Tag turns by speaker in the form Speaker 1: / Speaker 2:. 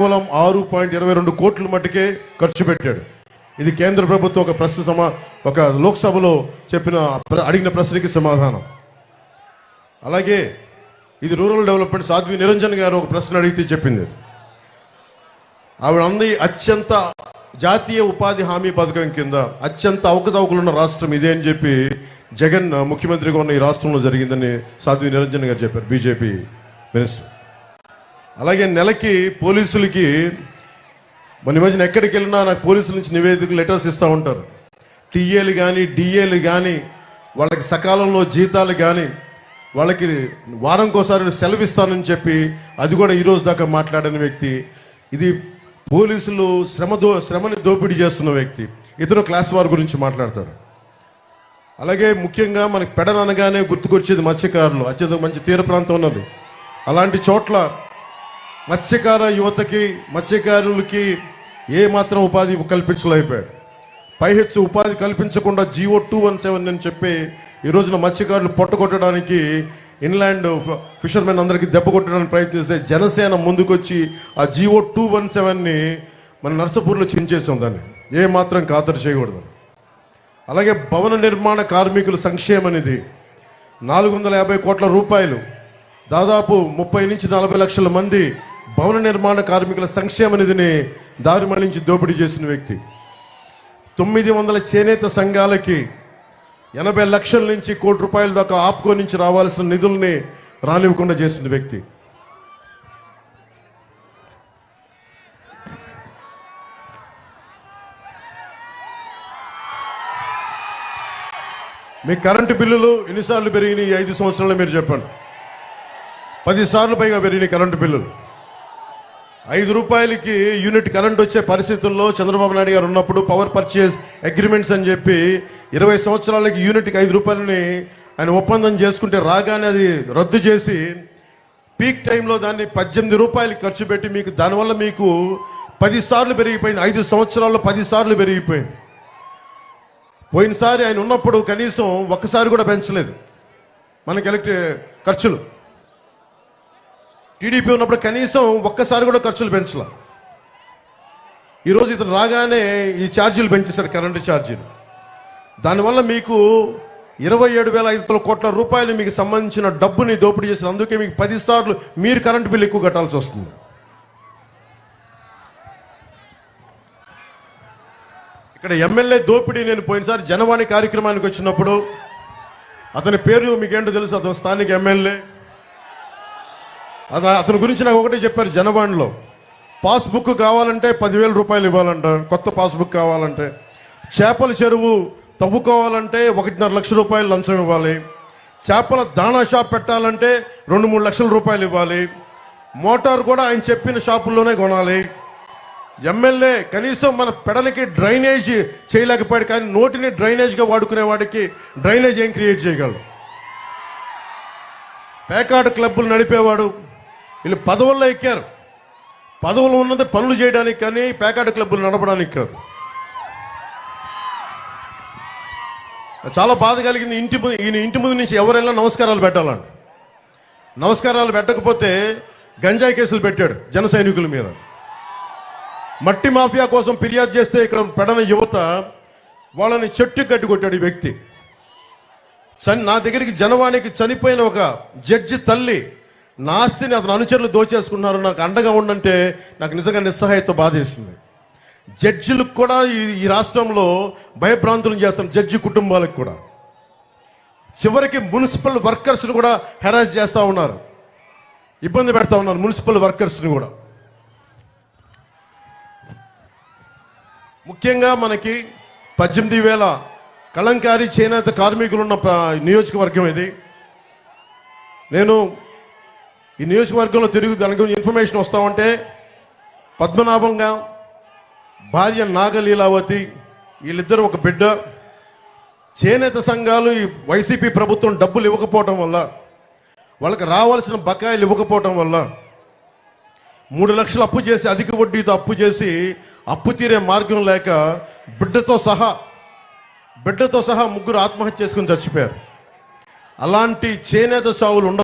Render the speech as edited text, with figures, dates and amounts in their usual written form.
Speaker 1: కేవలం 6.22 కోట్ల మట్టుకే ఖర్చు పెట్టాడు. ఇది కేంద్ర ప్రభుత్వం ఒక లోక్సభలో అడిగిన ప్రశ్నకి సమాధానం. అలాగే ఇది రూరల్ డెవలప్మెంట్ సాధ్వి నిరంజన్ గారు ఒక ప్రశ్న అడిగితే చెప్పింది. ఆవిడ అంది అత్యంత జాతీయ ఉపాధి హామీ పథకం కింద అత్యంత అవకతవకలున్న రాష్ట్రం ఇదే అని చెప్పి జగన్ ముఖ్యమంత్రిగా ఉన్న ఈ రాష్ట్రంలో జరిగిందని సాధ్వి నిరంజన్ గారు చెప్పారు, బీజేపీ మినిస్టర్. అలాగే నెలకి పోలీసులకి మన మధ్యన ఎక్కడికి వెళ్ళినా నాకు పోలీసుల నుంచి నివేదికలు లెటర్స్ ఇస్తూ ఉంటారు. టీఏలు కానీ డిఏలు కానీ వాళ్ళకి సకాలంలో జీతాలు కానీ వాళ్ళకి వారంకోసారి సెలవు ఇస్తానని చెప్పి అది కూడా ఈరోజు దాకా మాట్లాడిన వ్యక్తి. ఇది పోలీసులు శ్రమని దోపిడీ చేస్తున్న వ్యక్తి. ఇతను క్లాస్ వార్ గురించి మాట్లాడతాడు. అలాగే ముఖ్యంగా మనకి పెడననగానే గుర్తుకొచ్చేది మత్స్యకారులు. అత్యంత మంచి తీర ప్రాంతం ఉన్నది. అలాంటి చోట్ల మత్స్యకార యువతకి మత్స్యకారులకి ఏ మాత్రం ఉపాధి కల్పించలేకపోయాడు. పైహెచ్చు ఉపాధి కల్పించకుండా GO 217 అని చెప్పి ఈ రోజున మత్స్యకారులు పొట్టగొట్టడానికి ఇన్లాండ్ ఫిషర్మెన్ అందరికీ దెబ్బ కొట్టడానికి ప్రయత్నిస్తే జనసేన ముందుకొచ్చి ఆ GO 217ని మన నర్సపూర్లో చించేసాం. దాన్ని ఏ మాత్రం ఖాతరు చేయకూడదు. అలాగే భవన నిర్మాణ కార్మికుల సంక్షేమ నిధి 450 కోట్ల రూపాయలు, దాదాపు 30 నుంచి 40 లక్షల మంది భవన నిర్మాణ కార్మికుల సంక్షేమ నిధిని దారి మళ్లించి దోపిడీ చేసిన వ్యక్తి. 900 చేనేత సంఘాలకి 80 లక్షల నుంచి ₹1 కోటి దాకా ఆప్కో నుంచి రావాల్సిన నిధుల్ని రానివ్వకుండా చేసిన వ్యక్తి. మీ కరెంటు బిల్లులు ఎన్నిసార్లు పెరిగినాయి 5 సంవత్సరాలు మీరు చెప్పండి. 10 సార్లు పైగా పెరిగినాయి కరెంటు బిల్లులు. ₹5 యూనిట్ కరెంట్ వచ్చే పరిస్థితుల్లో చంద్రబాబు నాయుడు గారు ఉన్నప్పుడు పవర్ పర్చేజ్ అగ్రిమెంట్స్ అని చెప్పి 20 సంవత్సరాలకి యూనిట్కి ₹5 ఆయన ఒప్పందం చేసుకుంటే రాగానే అది రద్దు చేసి పీక్ టైంలో దాన్ని ₹18 ఖర్చు పెట్టి మీకు దానివల్ల మీకు 10 సార్లు పెరిగిపోయింది. 5 సంవత్సరాల్లో 10 సార్లు పెరిగిపోయింది. పోయినసారి ఆయన ఉన్నప్పుడు కనీసం ఒక్కసారి కూడా పెంచలేదు మనకి ఖర్చులు. టీడీపీ ఉన్నప్పుడు కనీసం ఒక్కసారి కూడా ఖర్చులు పెంచలే. ఈరోజు ఇతను రాగానే ఈ ఛార్జీలు పెంచేశారు, కరెంటు ఛార్జీలు. దానివల్ల మీకు 27,500 కోట్ల రూపాయలు మీకు సంబంధించిన డబ్బుని దోపిడీ చేశారు. అందుకే మీకు 10 సార్లు మీరు కరెంటు బిల్లు ఎక్కువ కట్టాల్సి వస్తుంది. ఇక్కడ ఎమ్మెల్యే దోపిడీ నేను పోయినసారి జనవాణి కార్యక్రమానికి వచ్చినప్పుడు అతని పేరు మీకేంటో తెలుసు, అతను స్థానిక ఎమ్మెల్యే. అతని గురించి నాకు ఒకటే చెప్పారు జనవాణిలో. పాస్బుక్ కావాలంటే ₹10,000 ఇవ్వాలంట, కొత్త పాస్బుక్ కావాలంటే. చేపల చెరువు తవ్వుకోవాలంటే ₹1.5 లక్ష లంచం ఇవ్వాలి. చేపల దాణా షాప్ పెట్టాలంటే ₹2-3 లక్షల ఇవ్వాలి. మోటార్ కూడా ఆయన చెప్పిన షాపుల్లోనే కొనాలి. ఎమ్మెల్యే కనీసం మన పెడలకి డ్రైనేజ్ చేయలేకపోయాడు, కానీ నోటిని డ్రైనేజ్గా వాడుకునే వాడికి డ్రైనేజ్ ఏం క్రియేట్ చేయగలడు. పేకాట క్లబ్బులు నడిపేవాడు. వీళ్ళు పదవుల్లో ఎక్కారు. పదవులు ఉన్నది పనులు చేయడానికి కానీ పేకాట క్లబ్బులు నడపడానికి కాదు. చాలా బాధ కలిగింది. ఈయన ఇంటి ముందు నుంచి ఎవరైనా నమస్కారాలు పెట్టాలండి. నమస్కారాలు పెట్టకపోతే గంజాయి కేసులు పెట్టాడు జన సైనికుల మీద. మట్టి మాఫియా కోసం ఫిర్యాదు చేస్తే ఇక్కడ పెడన యువత వాళ్ళని చెట్టు కట్టి కొట్టాడు ఈ వ్యక్తి. నా దగ్గరికి జనవాణికి చనిపోయిన ఒక జడ్జి తల్లి నా ఆస్తిని అతను అనుచరులు దోచేసుకున్నారు, నాకు అండగా ఉండంటే నాకు నిజంగా నిస్సహాయత బాధేసింది. జడ్జిలకు కూడా ఈ రాష్ట్రంలో భయభ్రాంతులను చేస్తున్నారు, జడ్జి కుటుంబాలకు కూడా. చివరికి మున్సిపల్ వర్కర్స్ని కూడా హెరాస్ చేస్తూ ఉన్నారు, ఇబ్బంది పెడతా ఉన్నారు మున్సిపల్ వర్కర్స్ని కూడా. ముఖ్యంగా మనకి 18,000 కళంకారీ చేనేత కార్మికులు ఉన్న నియోజకవర్గం ఇది. నేను ఈ నియోజకవర్గంలో తిరిగి దాని గురించి ఇన్ఫర్మేషన్ వస్తామంటే పద్మనాభంగా భార్య నాగలీలావతి వీళ్ళిద్దరూ ఒక బిడ్డ. చేనేత సంఘాలు ఈ వైసీపీ ప్రభుత్వం డబ్బులు ఇవ్వకపోవటం వల్ల, వాళ్ళకి రావాల్సిన బకాయిలు ఇవ్వకపోవటం వల్ల 3 లక్షలు అప్పు చేసి అధిక వడ్డీతో అప్పు చేసి అప్పు తీరే మార్గం లేక బిడ్డతో సహా 3 ఆత్మహత్య చేసుకుని చచ్చిపోయారు. అలాంటి చేనేత చావులు